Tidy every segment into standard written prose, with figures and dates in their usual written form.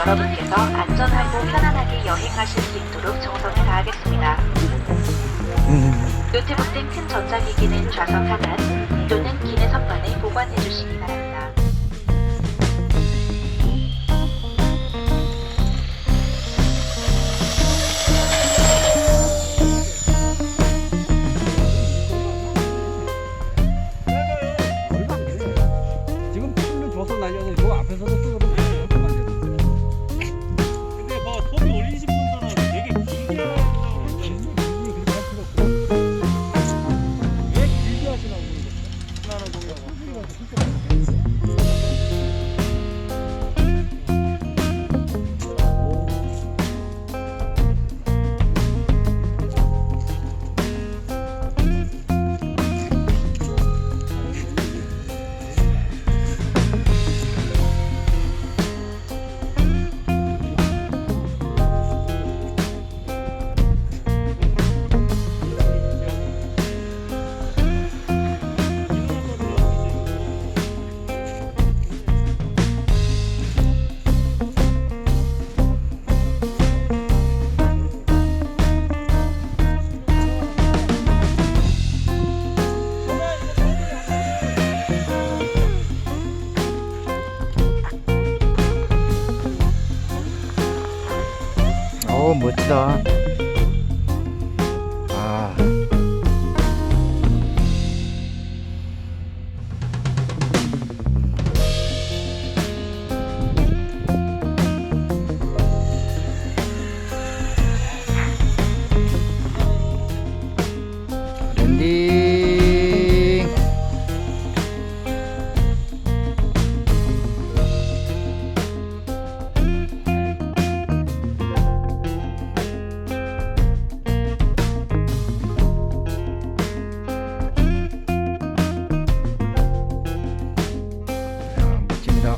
여러분께서 안전하고 편안하게 여행하실 수 있도록 정성을 다하겠습니다. 노트북 등 큰 전자기기는 좌석 하단 또는 기내 선반에 보관해 주시기 바랍니다. 지금 풀을 줘서 날려서 저 앞에서도 뜯어도 근데 뭐 소비 올리신 분들은 되게 길게 하신다고 그러는데 왜 길게 하시라고 그러겠어요? 하나는 동네가 멋지다. 아. 랜딩. 멋집니다.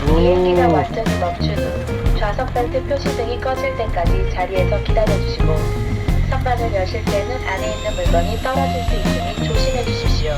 비행기가 완전히 멈춘 후 좌석 벨트 표시 등이 꺼질 때까지 자리에서 기다려주시고 선반을 여실 때는 안에 있는 물건이 떨어질 수 있으니 조심해 주십시오.